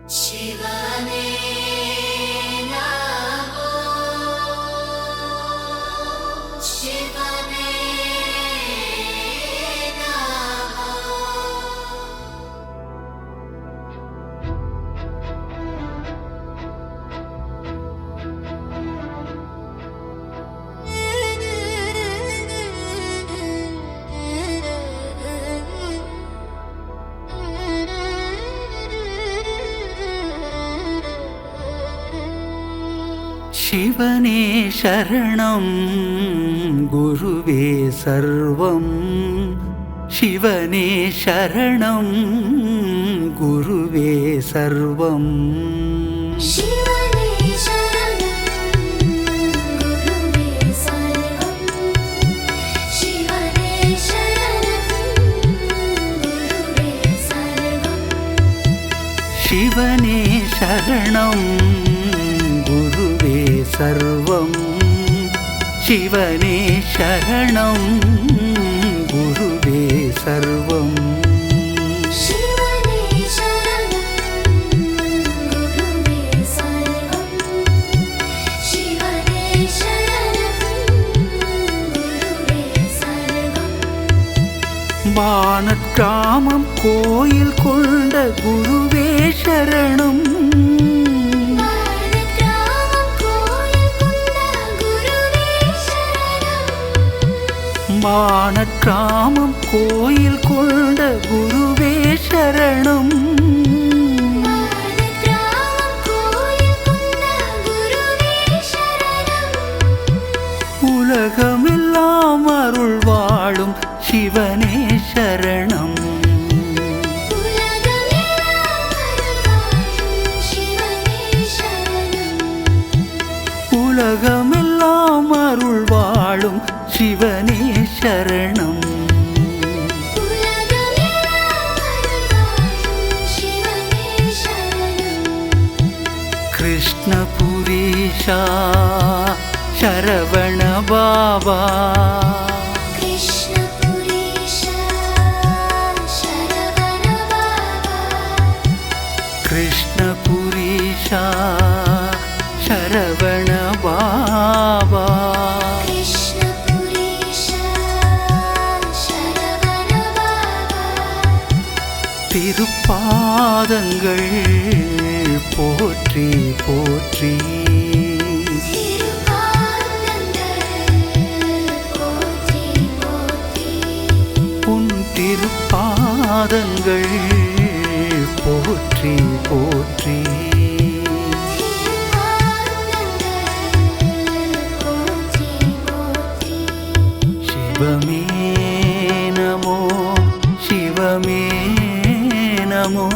शिवने नमो शिवने नमो शिवने शरणं गुरुवे सर्वं शिवने शरणं गुरुवे सर्वं शिवने शरणं गुरुवे सर्वं शिवने शरणं गुरुवे सर्वं शिवने शरणं गुरुवे सर्वं शिवने शरणं गुरुवे सर्वं शिवने शरणं गुरुवे सर्वं शिवने शरणं गुरुवे सर्वं வானக்கிராமம் கோயில் கொண்ட குருவே சரணம் வானக்கிராமம் கோயில் கொண்ட குருவே சரணம் உலகமெல்லாம் அருள் வாழும் சிவனே சரணம் உலகமெல்லாம் அருள் வாழும் சிவனே சரணம் கிருஷ்ணபுரீஷா சரவண பாபா கிருஷ்ணபுரீஷா சரவண பாபா திருப்பாதங்கள் போற்றி போற்றி உன் திருப்பாதங்கள் போற்றி போற்றி சிவமே நமோ சிவமே நமோ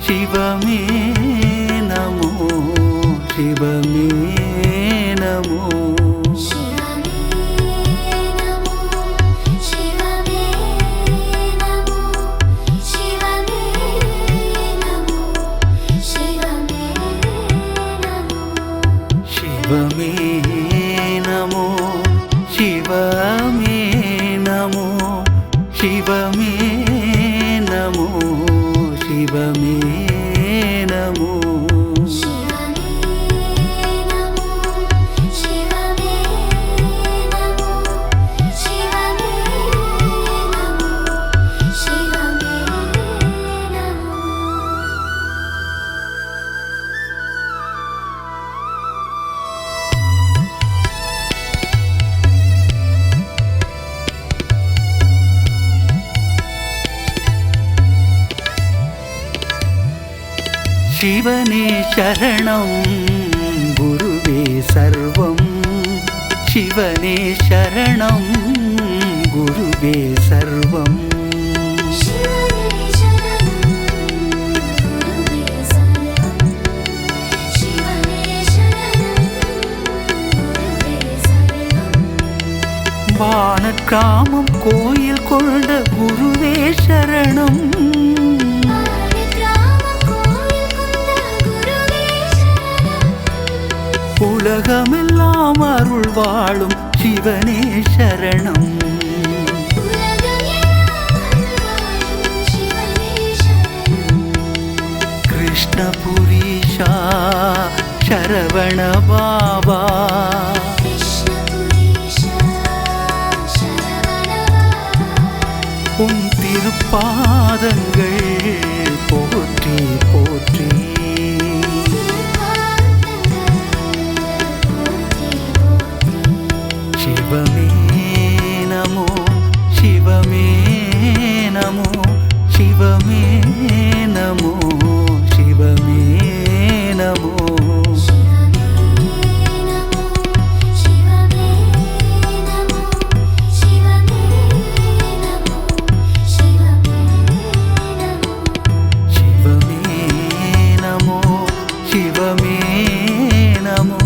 சிவமே நமோ சிவமே நமோ சிவமே நமோ சிவமே நமோ சிவமே நமோ சிவமே நமோ शिवने शरणं गुरुवे सर्वं शिवने शरणं गुरुवे सर्वं வானக்கிராமம் கோயில் கொண்ட குருவே சரணம் உலகமெல்லாம் அருள் வாழும் சிவனே சரணம் கிருஷ்ணபுரீஷா சரவண பாபா கிருஷ்ணபுரீஷா சரவணபவா உன் திருப்பாதங்கள் போற்றி போற்றி சிவமே நமோ சிவமே நமோ சிவமே நமோ சிவமே நமோ சிவமே நமோ சிவமே நமோ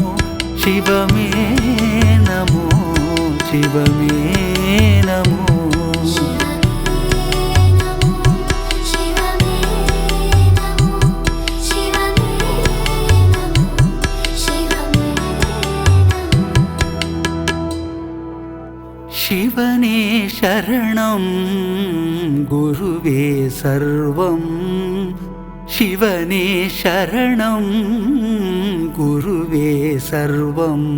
சிவமே நமோ சிவமே நமோ சிவனே சரணம் குருவே சர்வம் சிவனே சரணம் குருவே சர்வம்